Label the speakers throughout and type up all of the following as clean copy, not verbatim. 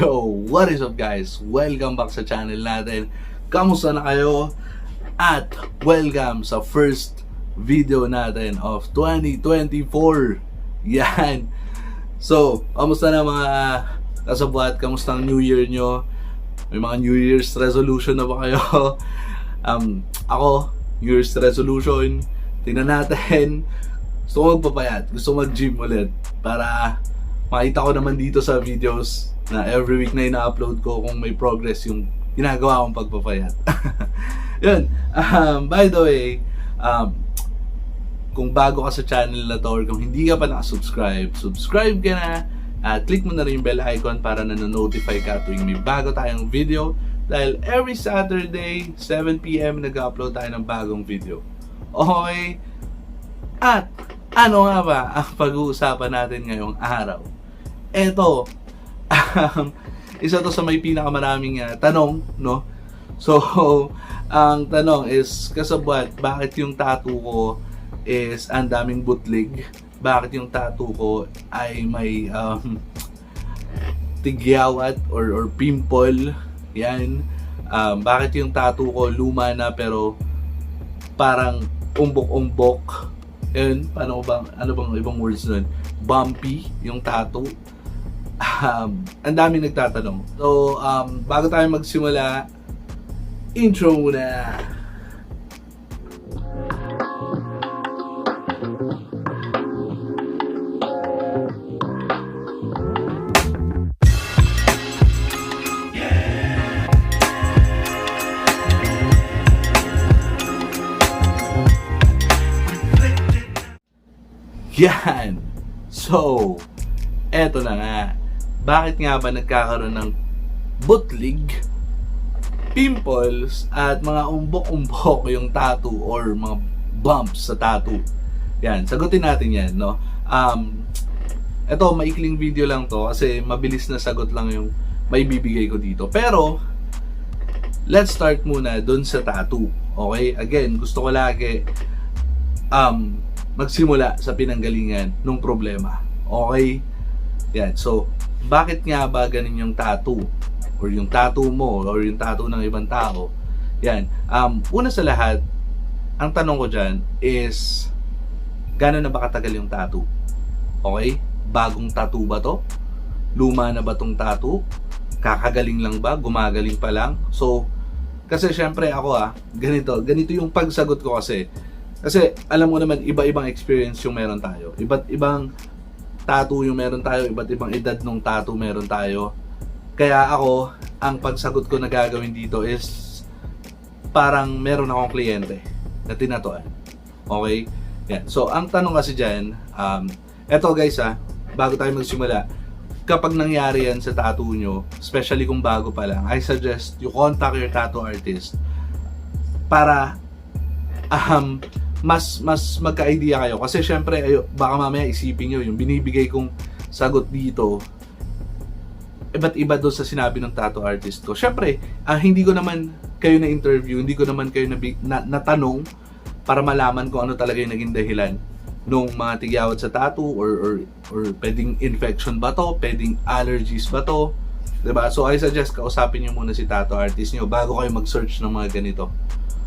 Speaker 1: Yo, what is up guys? Welcome back sa channel natin. Kamusta na kayo? At welcome sa first video natin of 2024. Yan. So, kamusta na mga kasabwat? Kamusta ang New Year nyo? May mga New Year's resolution na ba kayo? Ako, New Year's resolution. Tingnan natin. Gusto ko magpapayat. Gusto mag-gym ulit. Para makita ko naman dito sa videos na every week na ina-upload ko kung may progress yung ginagawa kong pagpapayat. Yun. By the way, kung bago ka sa channel na to or kung hindi ka pa nakasubscribe, subscribe ka na at click mo na rin yung bell icon para nanonotify ka tuwing may bago tayong video. Dahil every Saturday, 7 PM, nag-upload tayo ng bagong video. Okay? At ano nga ba ang pag-uusapan natin ngayong araw? Eto, isa to sa may pinakamaraming tanong, no? So, ang tanong is, kasabwat, bakit yung tattoo ko is ang daming bootleg? Bakit yung tattoo ko ay may tigyawat or pimple? Yan. Bakit yung tattoo ko luma na pero parang umbok-umbok? Yun, ano bang ibang words nun? Bumpy yung tattoo. Ang daming nagtatanong. So, bago tayo magsimula, intro muna. Yan. So, eto na nga. Bakit nga ba nagkakaroon ng bootleg, pimples, at mga umbok-umbok yung tattoo or mga bumps sa tattoo? Yan, sagutin natin yan, no? Eto, maikling video lang to kasi mabilis na sagot lang yung may bibigay ko dito. Pero, let's start muna dun sa tattoo. Okay? Again, gusto ko lagi magsimula sa pinanggalingan ng problema. Okay? Yan, so, bakit nga ba ganun yung tattoo? Or yung tattoo mo, or yung tattoo ng ibang tao? Yan. Una sa lahat, ang tanong ko dyan is, gano'n na ba katagal yung tattoo? Okay? Bagong tattoo ba to? Luma na ba tong tattoo? Kakagaling lang ba? Gumagaling pa lang? So, kasi syempre ako ganito yung pagsagot ko kasi. Kasi alam mo naman, iba-ibang experience yung meron tayo. Iba't ibang tattoo yung meron tayo, iba't ibang edad nung tattoo meron tayo. Kaya ako, ang pagsagot ko na gagawin dito is parang meron akong kliyente na tinatuan. Okay? Yan. So, ang tanong kasi dyan, eto guys bago tayo magsimula, kapag nangyari yan sa tattoo nyo, especially kung bago pa lang, I suggest you contact your tattoo artist para mas magka-idea kayo. Kasi syempre, baka mamaya isipin nyo, yung binibigay kong sagot dito, iba't iba doon sa sinabi ng tattoo artist ko. Syempre, hindi ko naman kayo na-interview, hindi ko naman kayo natanong para malaman kung ano talaga yung naging dahilan nung mga tigyawat sa tattoo or pwedeng infection ba to, pwedeng allergies ba to, diba? So, I suggest kausapin nyo muna si tattoo artist nyo bago kayo mag-search ng mga ganito.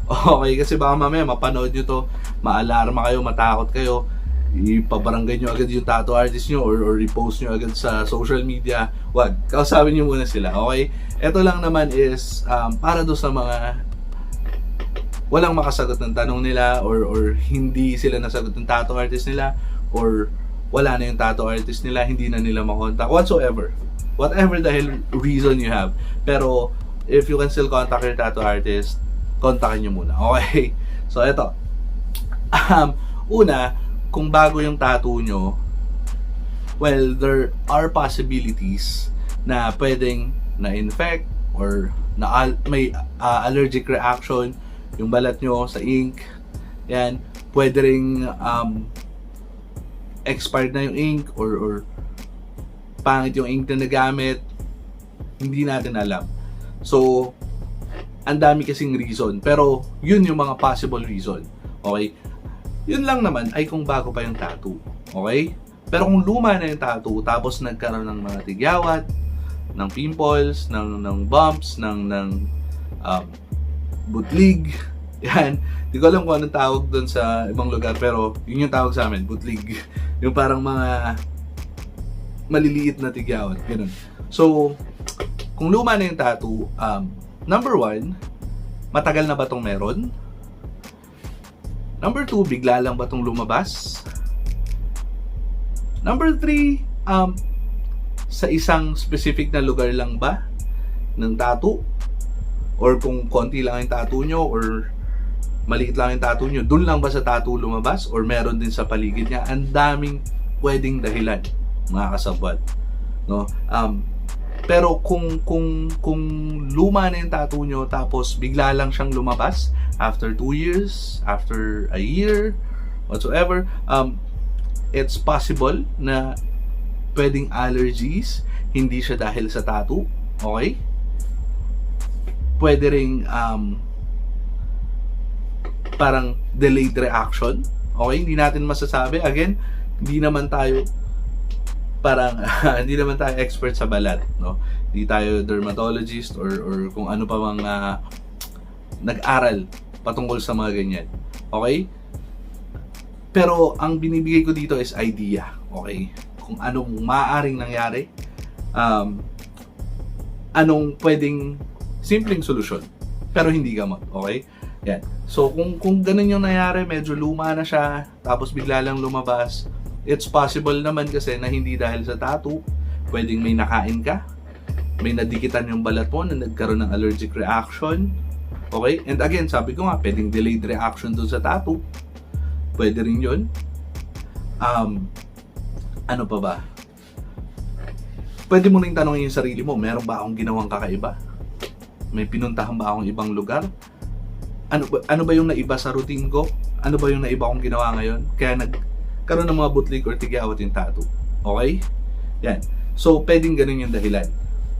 Speaker 1: Okay, kasi baka mamaya mapanood nyo to, maalarma kayo, matakot kayo, ipabarangay nyo agad yung tattoo artist nyo or repost nyo agad sa social media. Wag, kausapin nyo muna sila, okay? Ito lang naman is para do sa mga walang makasagot ng tanong nila or hindi sila nasagot ng tattoo artist nila or wala na yung tattoo artist nila, hindi na nila makontak, whatsoever. Whatever the reason you have. Pero if you can still contact your tattoo artist, kontakin nyo muna. Okay? So, eto. Una, kung bago yung tattoo nyo, well, there are possibilities na pwedeng na-infect or may allergic reaction yung balat nyo sa ink. Yan. Pwede ring expired na yung ink or pangit yung ink na nagamit. Hindi natin alam. So, ang dami kasing reason. Pero, yun yung mga possible reason. Okay? Yun lang naman ay kung bago pa yung tattoo. Okay? Pero kung luma na yung tattoo, tapos nagkaroon ng mga tigyawat, ng pimples, ng bumps, ng butlig. Yan. Di ko alam kung anong tawag doon sa ibang lugar, pero yun yung tawag sa amin, butlig. Yung parang mga maliliit na tigyawat. Ganun. So, kung luma na yung tattoo, number 1, matagal na ba itong meron? Number 2, bigla lang ba itong lumabas? Number 3, sa isang specific na lugar lang ba ng tattoo? Or kung konti lang yung tattoo nyo, or maliit lang yung tattoo nyo, dun lang ba sa tattoo lumabas? Or meron din sa paligid niya? Ang daming pwedeng dahilan, mga kasabwat. No? Pero kung luma na yung tattoo nyo, tapos bigla lang siyang lumabas, after 2 years, after a year, whatsoever, it's possible na pwedeng allergies, hindi siya dahil sa tattoo. Okay? Pwede ring parang delayed reaction. Okay? Hindi natin masasabi. Again, hindi naman tayo hindi naman tayo expert sa balat, no? Hindi tayo dermatologist or kung ano pa mang nag-aral patungkol sa mga ganyan. Okay? Pero ang binibigay ko dito is idea. Okay? Kung anong maaaring nangyari, anong pwedeng simpleng solusyon, pero hindi gamot. Okay? Yan. So, kung ganun yung nangyari, medyo luma na siya, tapos bigla lang lumabas, it's possible naman kasi na hindi dahil sa tattoo. Pwedeng may nakain ka, may nadikitan yung balat mo na nagkaroon ng allergic reaction. Okay? And again, sabi ko nga, pwedeng delayed reaction dun sa tattoo. Pwede rin yun. Ano pa ba? Pwede mo rin tanongin yung sarili mo, meron ba akong ginawang kakaiba? May pinuntahan ba akong ibang lugar? Ano ba yung naiba sa routine ko? Ano ba yung naiba kong ginawa ngayon? Kaya nagkaroon ng mga butlig or tigyawat yung tattoo. Okay? Yan. So, pwedeng ganun yung dahilan.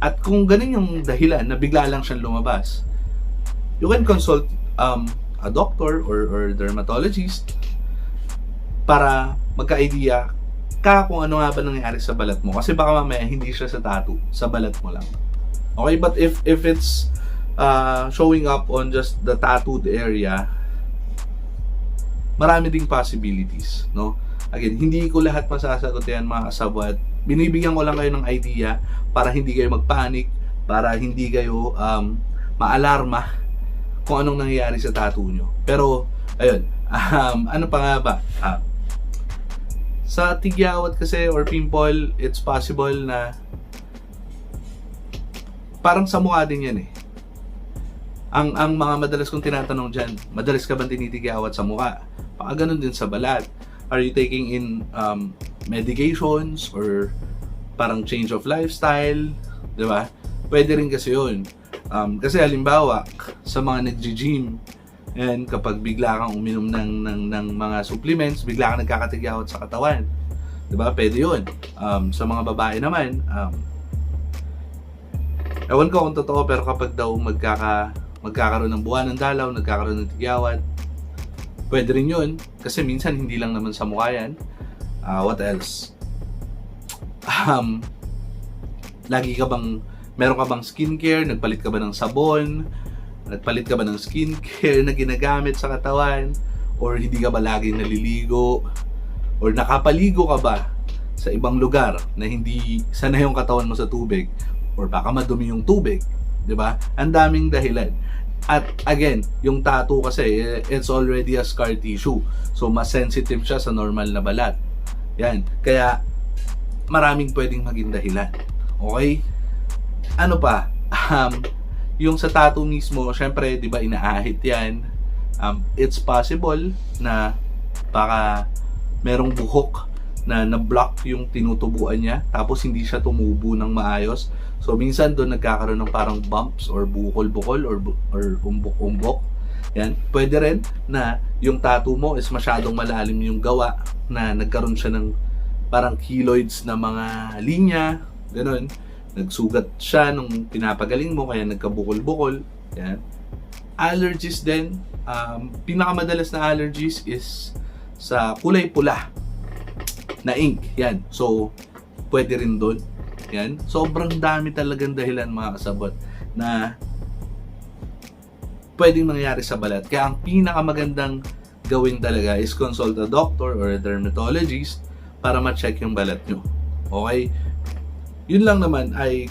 Speaker 1: At kung ganun yung dahilan na bigla lang siyang lumabas, you can consult a doctor or dermatologist para magka-idea ka kung ano nga ba nangyari sa balat mo. Kasi baka mamaya hindi siya sa tattoo, sa balat mo lang. Okay? But if it's showing up on just the tattooed area, marami ding possibilities, no? Again, hindi ko lahat masasagot yan, mga kasabwat. Binibigyan ko lang kayo ng idea para hindi kayo magpanic, para hindi kayo maalarma kung anong nangyayari sa tattoo nyo. Pero, ayun, ano pa nga ba? Sa tigyawat kasi or pimple, it's possible na parang sa mukha din yan eh. Ang mga madalas kong tinatanong dyan, madalas ka bang tinitigyawat sa mukha? Baka ganun din sa balat. Are you taking in medications or parang change of lifestyle? Diba? Pwede rin kasi yun. Kasi halimbawa, sa mga nag-gym, and kapag bigla kang uminom ng mga supplements, bigla kang nagkakatigyawat sa katawan. Diba? Pwede yun. Sa mga babae naman, ewan ko kung totoo, pero kapag daw magkakaroon ng buwan ng dalaw, nagkakaroon ng tigyawat, pwede rin yun. Kasi minsan hindi lang naman sa mukha yan. What else? Meron ka bang skincare? Nagpalit ka ba ng sabon? Nagpalit ka ba ng skincare na ginagamit sa katawan? Or hindi ka ba laging naliligo? Or nakapaligo ka ba sa ibang lugar na hindi sanay yung katawan mo sa tubig? Or baka madumi yung tubig? Diba? Ang daming dahilan. At again, yung tattoo kasi, it's already a scar tissue. So, mas sensitive siya sa normal na balat. Yan. Kaya, maraming pwedeng maging dahilan. Okay? Ano pa? Yung sa tattoo mismo, syempre, di ba, inaahit yan. It's possible na baka merong buhok na na-block yung tinutubuan niya, tapos hindi siya tumubo ng maayos. So, minsan doon nagkakaroon ng parang bumps or bukol-bukol or umbok-umbok. Yan. Pwede rin na yung tattoo mo is masyadong malalim yung gawa, na nagkaroon siya ng parang keloids na mga linya. Ganun. Nagsugat siya nung pinapagaling mo, kaya nagkabukol-bukol. Yan. Allergies din. Pinakamadalas na allergies is sa kulay pula na ink. Yan. So, pwede rin doon. Yan. Sobrang dami talagang dahilan mga kasabot na pwedeng mangyari sa balat. Kaya ang pinakamagandang gawin talaga is consult a doctor or a dermatologist para ma-check yung balat nyo. Okay? Yun lang naman ay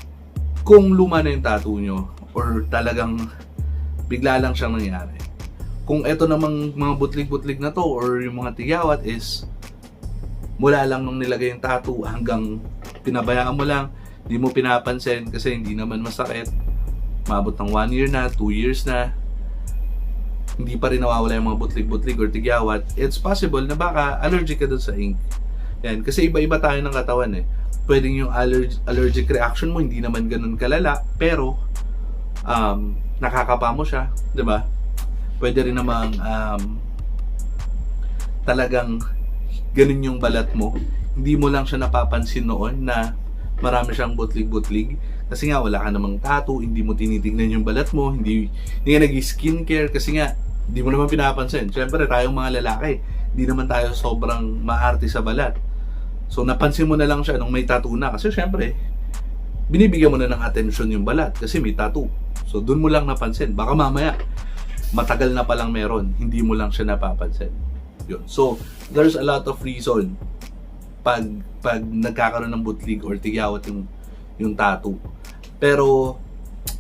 Speaker 1: kung luma na yung tattoo nyo or talagang bigla lang siyang nangyari. Kung eto namang mga butlig-butlig na to or yung mga tigawat is mula lang nung nilagay yung tattoo hanggang pinabayaan mo lang, di mo pinapansin kasi hindi naman masakit. Maabot ng 1 year na, 2 years na, hindi pa rin nawawala yung mga butlig-butlig or tigyawat, it's possible na baka allergic ka dun sa ink. Yan, kasi iba-iba tayo ng katawan eh. Pwedeng yung allergic reaction mo hindi naman ganun kalala, pero nakakapa mo siya, 'di ba? Pwede rin namang talagang ganun yung balat mo. Hindi mo lang siya napapansin noon na marami siyang butlig-butlig kasi nga wala ka namang tattoo, hindi mo tinitingnan yung balat mo, hindi ka nag-skincare kasi nga hindi mo naman pinapansin. Siyempre tayong mga lalaki, hindi naman tayo sobrang maarte sa balat. So napansin mo na lang siya nung may tattoo na kasi siyempre binibigyan mo na ng atensyon yung balat kasi may tattoo. So doon mo lang napansin. Baka mamaya matagal na palang meron, hindi mo lang siya napapansin. Yun. So there's a lot of reason pag nagkakaroon ng butlig or tigyawat yung tattoo. Pero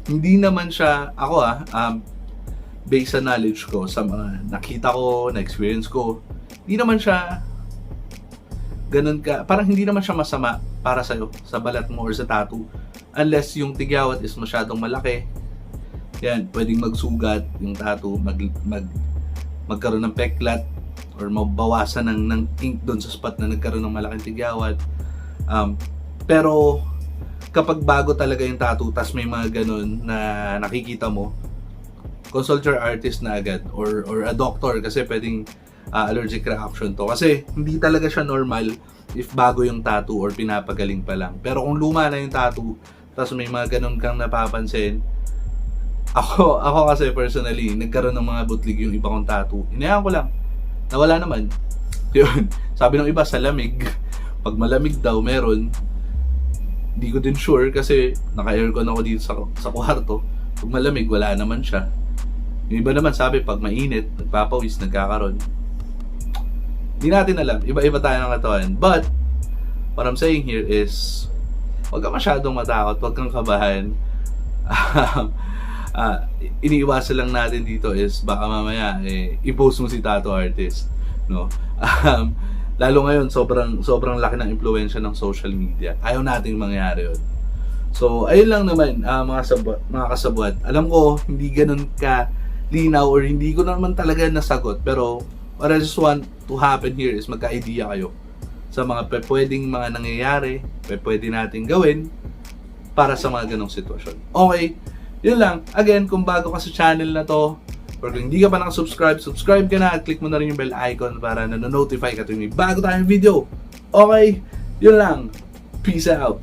Speaker 1: hindi naman siya ako based sa knowledge ko sa mga nakita ko, na experience ko, hindi naman siya ganun ka, parang hindi naman siya masama para sa'yo, sa balat mo or sa tattoo. Unless yung tigyawat is masyadong malaki. Yan, pwedeng magsugat yung tattoo, magkaroon ng peklat or mabawasan ng ink doon sa spot na nagkaroon ng malaking tigyawat. Pero kapag bago talaga yung tattoo, tas may mga ganun na nakikita mo, consult your artist na agad or a doctor kasi pwedeng allergic reaction to. Kasi hindi talaga siya normal if bago yung tattoo or pinapagaling pa lang. Pero kung luma na yung tattoo, tapos may mga ganun kang napapansin, ako kasi personally, nagkaroon ng mga butlig yung iba kong tattoo. Hinayaan ko lang. Nawala naman. Yun. Sabi ng iba, sa lamig. Pag malamig daw, meron. Hindi ko din sure kasi naka-aircon ako dito sa kwarto. Pag malamig, wala naman siya. Yung iba naman sabi, pag mainit, nagpapawis, nagkakaroon. Hindi natin alam. Iba-iba tayo ng katawan. But, what I'm saying here is, huwag ka masyadong matakot, huwag kang kabahan. Iniiwasan lang natin dito is, baka mamaya, i-post mo si tattoo artist. No? Lalo ngayon, sobrang laki ng impluwensya ng social media. Ayaw nating mangyari yun. So, ayun lang naman, mga kasabwat. Alam ko, hindi ganun ka linaw or hindi ko naman talaga nasagot. Pero, what I just want to happen here is magka-idea kayo sa mga pwedeng mga nangyayari, pwede natin gawin para sa mga ganong sitwasyon. Okay, yun lang. Again, kung bago ka sa channel na to, or kung hindi ka pa nakasubscribe, subscribe ka na at click mo na rin yung bell icon para na-notify ka tuwing may bago tayong video. Okay, yun lang. Peace out.